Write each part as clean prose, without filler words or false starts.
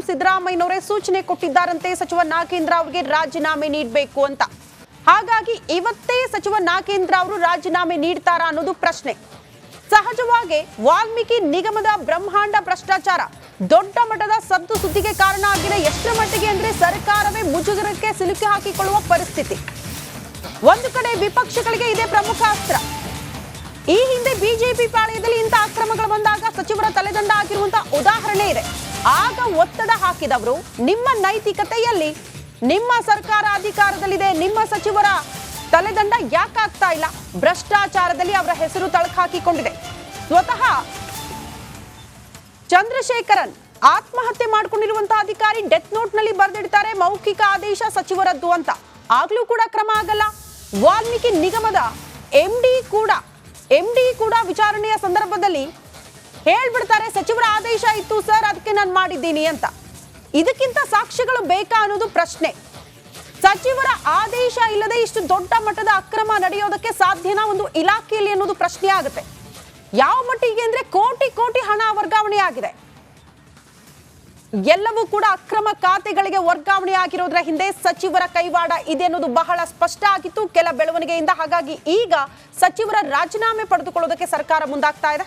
ಸಿದ್ದರಾಮಯ್ಯನವರೇ ಸೂಚನೆ ಕೊಟ್ಟಿದ್ದಾರಂತೆ ಸಚಿವ ನಾಗೇಂದ್ರ ಅವರಿಗೆ ರಾಜೀನಾಮೆ ನೀಡಬೇಕು ಅಂತ. ಹಾಗಾಗಿ ಇವತ್ತೇ ಸಚಿವ ನಾಗೇಂದ್ರ ಅವರು ರಾಜೀನಾಮೆ ನೀಡ್ತಾರಾ ಅನ್ನೋದು ಪ್ರಶ್ನೆ. ಸಹಜವಾಗಿ ವಾಲ್ಮೀಕಿ ನಿಗಮದ ಬ್ರಹ್ಮಾಂಡ ಭ್ರಷ್ಟಾಚಾರ ದೊಡ್ಡ ಮಟ್ಟದ ಸದ್ದು ಸುದ್ದಿಗೆ ಕಾರಣ ಆಗಿದೆ. ಎಷ್ಟರ ಮಟ್ಟಿಗೆ ಅಂದ್ರೆ ಸರ್ಕಾರವೇ ಮುಜುಗರಕ್ಕೆ ಸಿಲುಕಿ ಹಾಕಿಕೊಳ್ಳುವ ಪರಿಸ್ಥಿತಿ. ಒಂದು ಕಡೆ ವಿಪಕ್ಷಗಳಿಗೆ ಇದೇ ಪ್ರಮುಖ ಅಸ್ತ್ರ. ಈ ಹಿಂದೆ ಬಿಜೆಪಿ ಪಾಳ್ಯದಲ್ಲಿ ಇಂಥ ಅಕ್ರಮಗಳು ಬಂದಾಗ ಸಚಿವರ ತಲೆದಂಡ ಆಗಿರುವಂತಹ ಉದಾಹರಣೆ ಇದೆ. ಆಗ ಒತ್ತಡ ಹಾಕಿದವರು ನಿಮ್ಮ ನೈತಿಕತೆಯಲ್ಲಿ, ನಿಮ್ಮ ಸರ್ಕಾರ ಅಧಿಕಾರದಲ್ಲಿದೆ, ನಿಮ್ಮ ಸಚಿವರ ತಲೆದಂಡ ಯಾಕಾಗ್ತಾ ಇಲ್ಲ? ಭ್ರಷ್ಟಾಚಾರದಲ್ಲಿ ಅವರ ಹೆಸರು ತಳಕಾಕಿಕೊಂಡಿದೆ. ಸ್ವತಃ ಚಂದ್ರಶೇಖರನ್ ಆತ್ಮಹತ್ಯೆ ಮಾಡಿಕೊಂಡಿರುವಂತಹ ಅಧಿಕಾರಿ ಡೆತ್ ನೋಟ್ ನಲ್ಲಿ ಬರೆದಿಡ್ತಾರೆ ಮೌಖಿಕ ಆದೇಶ ಸಚಿವರದ್ದು ಅಂತ. ಆಗ್ಲೂ ಕೂಡ ಕ್ರಮ ಆಗಲ್ಲ. ವಾಲ್ಮೀಕಿ ನಿಗಮದ ಎಂಡಿ ಕೂಡ ವಿಚಾರಣೆಯ ಸಂದರ್ಭದಲ್ಲಿ ಹೇಳ್ಬಿಡ್ತಾರೆ ಸಚಿವರ ಆದೇಶ ಇತ್ತು ಸರ್, ಅದಕ್ಕೆ ನಾನು ಮಾಡಿದ್ದೀನಿ ಅಂತ. ಇದಕ್ಕಿಂತ ಸಾಕ್ಷ್ಯಗಳು ಬೇಕಾ ಅನ್ನೋದು ಪ್ರಶ್ನೆ. ಸಚಿವರ ಆದೇಶ ಇಲ್ಲದೆ ಇಷ್ಟು ದೊಡ್ಡ ಮಟ್ಟದ ಅಕ್ರಮ ನಡೆಯೋದಕ್ಕೆ ಸಾಧ್ಯನಾ ಒಂದು ಇಲಾಖೆಯಲ್ಲಿ ಅನ್ನೋದು ಪ್ರಶ್ನೆ ಆಗುತ್ತೆ. ಯಾವ ಮಟ್ಟಿಗೆ ಅಂದ್ರೆ ಕೋಟಿ ಕೋಟಿ ಹಣ ವರ್ಗಾವಣೆ ಆಗಿದೆ. ಎಲ್ಲವೂ ಕೂಡ ಅಕ್ರಮ ಖಾತೆಗಳಿಗೆ ವರ್ಗಾವಣೆ ಆಗಿರೋದ್ರ ಹಿಂದೆ ಸಚಿವರ ಕೈವಾಡ ಇದೆ ಅನ್ನೋದು ಬಹಳ ಸ್ಪಷ್ಟ ಆಗಿತ್ತು ಕೆಲ ಬೆಳವಣಿಗೆಯಿಂದ. ಹಾಗಾಗಿ ಈಗ ಸಚಿವರ ರಾಜೀನಾಮೆ ಪಡೆದುಕೊಳ್ಳೋದಕ್ಕೆ ಸರ್ಕಾರ ಮುಂದಾಗ್ತಾ ಇದೆ.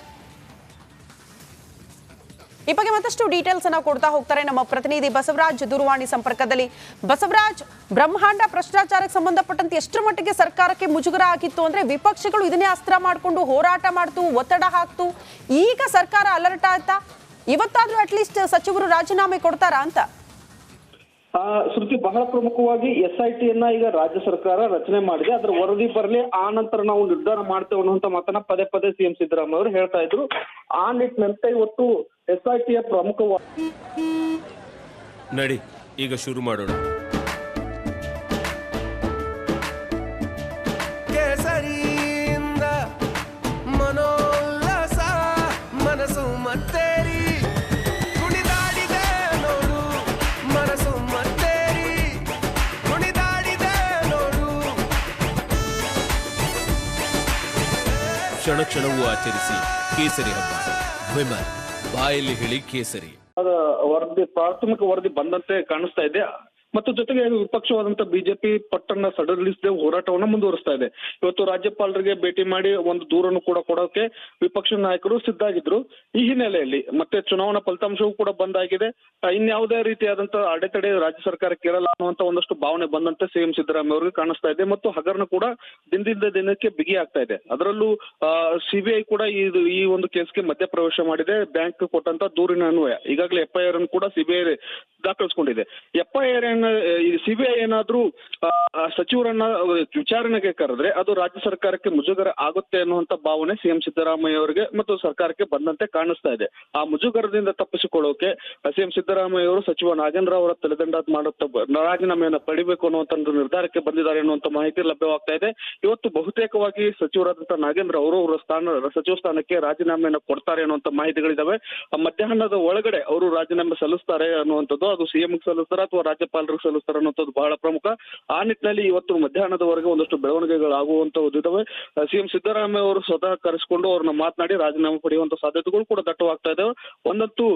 ಈ ಬಗ್ಗೆ ಮತ್ತಷ್ಟು ಡೀಟೇಲ್ಸ್ ಅನ್ನ ಕೊಡ್ತಾ ಹೋಗ್ತಾರೆ ನಮ್ಮ ಪ್ರತಿನಿಧಿ ಬಸವರಾಜ್ ದೂರವಾಣಿ ಸಂಪರ್ಕದಲ್ಲಿ. ಬಸವರಾಜ್, ಬ್ರಹ್ಮಾಂಡ ಭ್ರಷ್ಟಾಚಾರಕ್ಕೆ ಸಂಬಂಧಪಟ್ಟಂತೆ ಎಷ್ಟರ ಮಟ್ಟಿಗೆ ಸರ್ಕಾರಕ್ಕೆ ಮುಜುಗರ ಆಗಿತ್ತು ಅಂದ್ರೆ ವಿಪಕ್ಷಗಳು ಇದನ್ನೇ ಅಸ್ತ್ರ ಮಾಡಿಕೊಂಡು ಹೋರಾಟ ಮಾಡ್ತು, ಒತ್ತಡ ಹಾಕ್ತು. ಈಗ ಸರ್ಕಾರ ಅಲರ್ಟ್ ಆಯ್ತಾ? ಇವತ್ತಾದ್ರೂ ಅಟ್ಲೀಸ್ಟ್ ಸಚಿವರು ರಾಜೀನಾಮೆ ಕೊಡ್ತಾರಾ ಅಂತ? ಶ್ರುತಿ, ಬಹಳ ಪ್ರಮುಖವಾಗಿ SITಯನ್ನ ಈಗ ರಾಜ್ಯ ಸರ್ಕಾರ ರಚನೆ ಮಾಡಿದೆ. ಅದರ ವರದಿ ಬರಲಿ, ಆ ನಂತರ ನಾವು ನಿರ್ಧಾರ ಮಾಡ್ತೇವೆ ಅನ್ನುವಂತ ಮಾತನ್ನ ಪದೇ ಪದೇ CM ಸಿದ್ದರಾಮಯ್ಯ ಅವರು ಹೇಳ್ತಾ ಇದ್ರು. ಆ ನಿಟ್ಟಿನಂತೆ ಇವತ್ತು SITಯ ಪ್ರಮುಖವಾಗಿ ನಡಿ ಈಗ ಶುರು ಮಾಡೋಣ. ಕೇಸರಿಯಿಂದ ಮನೋಲ್ಲಾಸ ಮನಸ್ಸು ಮತ್ತೇರಿ ಕುಣಿದಾಡಿದೆ ನೋಡು, ಮನಸ್ಸು ಮತ್ತೇರಿ ಕುಣಿದಾಡಿದೆ ನೋಡು. ಕ್ಷಣ ಕ್ಷಣವೂ ಆಚರಿಸಿ ಕೇಸರಿ ಹಬ್ಬ. ವಿಮಲ್ ಬಾಯಲ್ಲಿ ಹೇಳಿ ಕೇಸರಿ. ಪ್ರಾಥಮಿಕ ವರದಿ ಬಂದಂತೆ ಕಾಣಿಸ್ತಾ ಇದೆ. ಮತ್ತು ಜೊತೆಗೆ ವಿಪಕ್ಷವಾದಂತ ಬಿಜೆಪಿ ಪಟ್ಟನ್ನ ಸಡಲಿಸದೆ ಹೋರಾಟವನ್ನ ಮುಂದುವರಿಸ್ತಾ ಇದೆ. ಇವತ್ತು ರಾಜ್ಯಪಾಲರಿಗೆ ಭೇಟಿ ಮಾಡಿ ಒಂದು ದೂರನ್ನು ಕೂಡ ಕೊಡೋಕೆ ವಿಪಕ್ಷ ನಾಯಕರು ಸಿದ್ಧಾಗಿದ್ರು. ಈ ಹಿನ್ನೆಲೆಯಲ್ಲಿ ಮತ್ತೆ ಚುನಾವಣಾ ಫಲಿತಾಂಶವೂ ಕೂಡ ಬಂದಾಗಿದೆ. ಇನ್ಯಾವುದೇ ರೀತಿಯಾದಂತಹ ಅಡೆತಡೆ ರಾಜ್ಯ ಸರ್ಕಾರಕ್ಕೆ ಇರಲ್ಲ ಅನ್ನುವಂತ ಒಂದಷ್ಟು ಭಾವನೆ ಬಂದಂತೆ CM ಸಿದ್ದರಾಮಯ್ಯ ಅವರಿಗೆ ಕಾಣಿಸ್ತಾ ಇದೆ. ಮತ್ತು ಹಗರಣ ಕೂಡ ದಿನದಿಂದ ದಿನಕ್ಕೆ ಬಿಗಿ ಆಗ್ತಾ ಇದೆ. ಅದರಲ್ಲೂ CBI ಕೂಡ ಈ ಒಂದು ಕೇಸ್ಗೆ ಮಧ್ಯಪ್ರವೇಶ ಮಾಡಿದೆ. ಬ್ಯಾಂಕ್ ಕೊಟ್ಟಂತ ದೂರಿನ ಅನ್ವಯ ಈಗಾಗಲೇ FIR ಅನ್ನು ಕೂಡ CBI ದಾಖಲಿಸಿಕೊಂಡಿದೆ. FIR CBI ಏನಾದ್ರೂ ಸಚಿವರನ್ನ ವಿಚಾರಣೆಗೆ ಕರೆದ್ರೆ ಅದು ರಾಜ್ಯ ಸರ್ಕಾರಕ್ಕೆ ಮುಜುಗರ ಆಗುತ್ತೆ ಅನ್ನುವಂತ ಭಾವನೆ CM ಸಿದ್ದರಾಮಯ್ಯ ಅವರಿಗೆ ಮತ್ತು ಸರ್ಕಾರಕ್ಕೆ ಬಂದಂತೆ ಕಾಣಿಸ್ತಾ ಇದೆ. ಆ ಮುಜುಗರದಿಂದ ತಪ್ಪಿಸಿಕೊಳ್ಳೋಕೆ CM ಸಿದ್ದರಾಮಯ್ಯ ಅವರು ಸಚಿವ ನಾಗೇಂದ್ರ ಅವರ ತಲೆದಂಡ ರಾಜೀನಾಮೆಯನ್ನು ಪಡಿಬೇಕು ಅನ್ನುವಂತ ನಿರ್ಧಾರಕ್ಕೆ ಬಂದಿದ್ದಾರೆ ಅನ್ನುವಂತ ಮಾಹಿತಿ ಲಭ್ಯವಾಗ್ತಾ ಇದೆ. ಇವತ್ತು ಬಹುತೇಕವಾಗಿ ಸಚಿವರಾದಂತಹ ನಾಗೇಂದ್ರ ಅವರು ಅವರ ಸಚಿವ ಸ್ಥಾನಕ್ಕೆ ರಾಜೀನಾಮೆಯನ್ನು ಕೊಡ್ತಾರೆ ಅನ್ನುವಂತ ಮಾಹಿತಿಗಳಿದಾವೆ. ಮಧ್ಯಾಹ್ನದ ಒಳಗಡೆ ಅವರು ರಾಜೀನಾಮೆ ಸಲ್ಲಿಸ್ತಾರೆ ಅನ್ನುವಂಥದ್ದು, ಅದು CM ಸಲ್ಲಿಸ್ತಾರೆ ಅಥವಾ ರಾಜ್ಯಪಾಲರಿಗೆ ಸಲ್ಲಿಸ್ತಾರೆ ಅನ್ನೋದು ಬಹಳ ಪ್ರಮುಖ. ಆ ನಿಟ್ಟಿನಲ್ಲಿ ಇವತ್ತು ಮಧ್ಯಾಹ್ನದವರೆಗೆ ಒಂದಷ್ಟು ಬೆಳವಣಿಗೆಗಳಾಗುವಂತದ್ದು ಇದಾವೆ. CM ಸಿದ್ದರಾಮಯ್ಯ ಅವರು ಸ್ವತಃ ಕರೆಸಿಕೊಂಡು ಅವ್ರನ್ನ ಮಾತನಾಡಿ ರಾಜೀನಾಮೆ ಪಡೆಯುವಂತ ಸಾಧ್ಯತೆಗಳು ಕೂಡ ದಟ್ಟವಾಗ್ತಾ ಇದಾವೆ. ಒಂದಂತೂ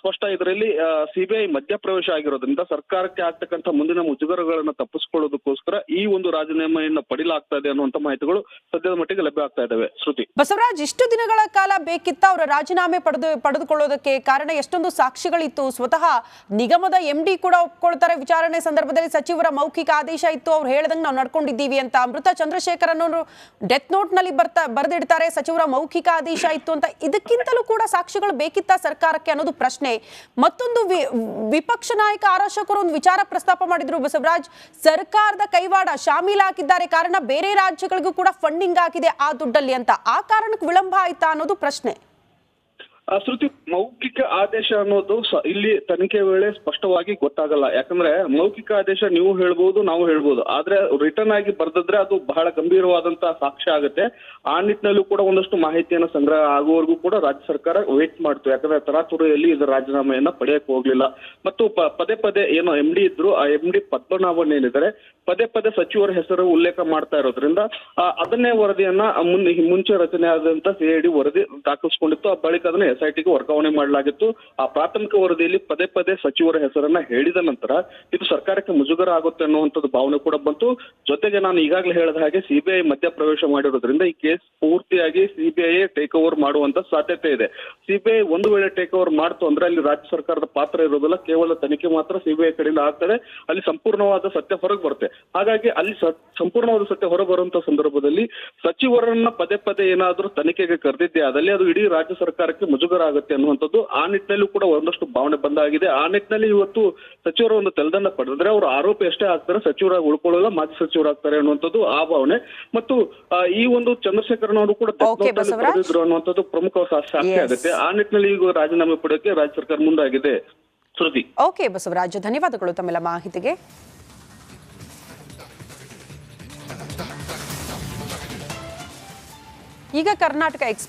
ಸ್ಪಷ್ಟ, ಇದರಲ್ಲಿ CBI ಮಧ್ಯಪ್ರವೇಶ ಆಗಿರೋದ್ರಿಂದ ಸರ್ಕಾರಕ್ಕೆ ಆಗ್ತಕ್ಕಂಥ ಮುಂದಿನ ಮುಜುಗರಗಳನ್ನ ತಪ್ಪಿಸಿಕೊಳ್ಳೋದಕ್ಕೋಸ್ಕರ ಈ ಒಂದು ರಾಜೀನಾಮೆಯನ್ನ ಪಡಿಲಾಗ್ತಾ ಇದೆ ಅನ್ನುವಂತ ಮಾಹಿತಿಗಳು ಸದ್ಯದ ಮಟ್ಟಿಗೆ ಲಭ್ಯ ಆಗ್ತಾ ಇದಾವೆ. ಶ್ರುತಿ, ಬಸವರಾಜ್, ಇಷ್ಟು ದಿನಗಳ ಕಾಲ ಬೇಕಿತ್ತ ಅವರ ರಾಜೀನಾಮೆ ಪಡೆದುಕೊಳ್ಳೋದಕ್ಕೆ? ಕಾರಣ ಎಷ್ಟೊಂದು ಸಾಕ್ಷಿಗಳಿತ್ತು. ಸ್ವತಃ ನಿಗಮದ MD ಕೂಡ ಒಪ್ಕೊಳ್ತಾರೆ ವಿಚಾರಣೆ ಸಂದರ್ಭದಲ್ಲಿ ಸಚಿವರ ಮೌಖಿಕ ಆದೇಶ ಇತ್ತು, ಅವ್ರು ಹೇಳ್ದಂಗೆ ನಾವು ನಡ್ಕೊಂಡಿದ್ದೀವಿ ಅಂತ. ಅಮೃತ ಚಂದ್ರಶೇಖರನ್ ಅವರು ಡೆತ್ ನೋಟ್ ನಲ್ಲಿ ಬರೆದಿಡ್ತಾರೆ ಸಚಿವರ ಮೌಖಿಕ ಆದೇಶ ಇತ್ತು ಅಂತ. ಇದಕ್ಕಿಂತಲೂ ಕೂಡ ಸಾಕ್ಷಿಗಳು ಬೇಕಿತ್ತ ಸರ್ಕಾರಕ್ಕೆ ಅನ್ನೋದು ಪ್ರಶ್ನೆ. ಮತ್ತೊಂದು ವಿಪಕ್ಷ ನಾಯಕ ಆರ್ ಅಶೋಕ್ ಅವರು ಒಂದು ವಿಚಾರ ಪ್ರಸ್ತಾಪ ಮಾಡಿದ್ರು ಬಸವರಾಜ್, ಸರ್ಕಾರದ ಕೈವಾಡ ಶಾಮೀಲಾಗಿದ್ದಾರೆ, ಕಾರಣ ಬೇರೆ ರಾಜ್ಯಗಳಿಗೂ ಕೂಡ ಫಂಡಿಂಗ್ ಆಗಿದೆ ಆ ದುಡ್ಡಲ್ಲಿ ಅಂತ. ಆ ಕಾರಣಕ್ಕೆ ವಿಳಂಬ ಆಯ್ತಾ ಅನ್ನೋದು ಪ್ರಶ್ನೆ. ಶ್ರುತಿ, ಮೌಖಿಕ ಆದೇಶ ಅನ್ನೋದು ಇಲ್ಲಿ ತನಿಖೆ ವೇಳೆ ಸ್ಪಷ್ಟವಾಗಿ ಗೊತ್ತಾಗಲ್ಲ. ಯಾಕಂದ್ರೆ ಮೌಖಿಕ ಆದೇಶ ನೀವು ಹೇಳ್ಬೋದು, ನಾವು ಹೇಳ್ಬೋದು, ಆದ್ರೆ ರಿಟರ್ನ್ ಆಗಿ ಬರ್ದಿದ್ರೆ ಅದು ಬಹಳ ಗಂಭೀರವಾದಂತಹ ಸಾಕ್ಷ್ಯ ಆಗುತ್ತೆ. ಆ ನಿಟ್ಟಿನಲ್ಲೂ ಕೂಡ ಒಂದಷ್ಟು ಮಾಹಿತಿಯನ್ನು ಸಂಗ್ರಹ ಆಗುವವರೆಗೂ ಕೂಡ ರಾಜ್ಯ ಸರ್ಕಾರ ವೇಟ್ ಮಾಡ್ತು. ಯಾಕಂದ್ರೆ ತರಾತುರಿಯಲ್ಲಿ ಇದರ ರಾಜೀನಾಮೆಯನ್ನ ಪಡೆಯಕ್ಕೆ ಹೋಗ್ಲಿಲ್ಲ. ಮತ್ತು ಪದೇ ಪದೇ ಏನೋ MD ಇದ್ರು, ಆ MD ಪದ್ಮನಾಭನ್ ಏನಿದ್ದಾರೆ ಪದೇ ಪದೇ ಸಚಿವರ ಹೆಸರು ಉಲ್ಲೇಖ ಮಾಡ್ತಾ ಇರೋದ್ರಿಂದ ಅದನ್ನೇ ವರದಿಯನ್ನ ಮುಂಚೆ ರಚನೆ ಆದಂತ CID ವರದಿ ದಾಖಲಿಸಿಕೊಂಡಿತ್ತು. ಆ ಬಳಿಕ ಅದನ್ನ SITಗೆ ವರ್ಗಾವಣೆ ಮಾಡಲಾಗಿತ್ತು. ಆ ಪ್ರಾಥಮಿಕ ವರದಿಯಲ್ಲಿ ಪದೇ ಪದೇ ಸಚಿವರ ಹೆಸರನ್ನ ಹೇಳಿದ ನಂತರ ಇದು ಸರ್ಕಾರಕ್ಕೆ ಮುಜುಗರ ಆಗುತ್ತೆ ಅನ್ನುವಂಥದ್ದು ಭಾವನೆ ಕೂಡ ಬಂತು. ಜೊತೆಗೆ ನಾನು ಈಗಾಗಲೇ ಹೇಳಿದ ಹಾಗೆ CBI ಮಧ್ಯಪ್ರವೇಶ ಮಾಡಿರೋದ್ರಿಂದ ಈ ಕೇಸ್ ಪೂರ್ತಿಯಾಗಿ CBI ಟೇಕ್ ಓವರ್ ಮಾಡುವಂತ ಸಾಧ್ಯತೆ ಇದೆ. CBI ಒಂದು ವೇಳೆ ಟೇಕ್ ಓವರ್ ಮಾಡ್ತು ಅಂದ್ರೆ ಅಲ್ಲಿ ರಾಜ್ಯ ಸರ್ಕಾರದ ಪಾತ್ರ ಇರೋದಿಲ್ಲ, ಕೇವಲ ತನಿಖೆ ಮಾತ್ರ CBI ಕಡೆಯಿಂದ ಆಗ್ತದೆ. ಅಲ್ಲಿ ಸಂಪೂರ್ಣವಾದ ಸತ್ಯ ಹೊರಗೆ ಬರುತ್ತೆ. ಹಾಗಾಗಿ ಅಲ್ಲಿ ಸಂಪೂರ್ಣವಾದ ಸತ್ಯ ಹೊರ ಬರುವಂತ ಸಂದರ್ಭದಲ್ಲಿ ಸಚಿವರನ್ನ ಪದೇ ಪದೇ ಏನಾದ್ರೂ ತನಿಖೆಗೆ ಕರೆದಿದ್ದೆ ಆದಲ್ಲಿ ಅದು ಇಡೀ ರಾಜ್ಯ ಸರ್ಕಾರಕ್ಕೆ ಮುಜುಗರ ಆಗುತ್ತೆ ಅನ್ನುವಂಥದ್ದು ಆ ನಿಟ್ಟಿನಲ್ಲಿ ಕೂಡ ಒಂದಷ್ಟು ಭಾವನೆ ಬಂದಾಗಿದೆ. ಆ ನಿಟ್ಟಿನಲ್ಲಿ ಇವತ್ತು ಸಚಿವರು ಒಂದು ತೆಲದಂಡ ಪಡೆದ್ರೆ ಅವರು ಆರೋಪಿ ಎಷ್ಟೇ ಆಗ್ತಾರೆ, ಸಚಿವರಾಗಿ ಉಳ್ಕೊಳ್ಳಲ್ಲ, ಮಾಜಿ ಸಚಿವರಾಗ್ತಾರೆ ಅನ್ನುವಂಥದ್ದು ಆ ಭಾವನೆ. ಮತ್ತು ಈ ಒಂದು ಚಂದ್ರಶೇಖರನ್ ಕೂಡ ಪಡೆದಿದ್ರು ಅನ್ನುವಂಥದ್ದು ಪ್ರಮುಖ ಸಾಕ್ಷಿ ಆಗುತ್ತೆ. ಆ ನಿಟ್ಟಿನಲ್ಲಿ ಈಗ ರಾಜೀನಾಮೆ ಪಡೆಯೋಕೆ ರಾಜ್ಯ ಸರ್ಕಾರ ಮುಂದಾಗಿದೆ. ಶ್ರುತಿ. ಓಕೆ ಬಸವರಾಜ್, ಧನ್ಯವಾದಗಳು ತಮ್ಮೆಲ್ಲ ಮಾಹಿತಿಗೆ. ಈಗ ಕರ್ನಾಟಕ ಎಕ್ಸ್‌ಪ್ರೆಸ್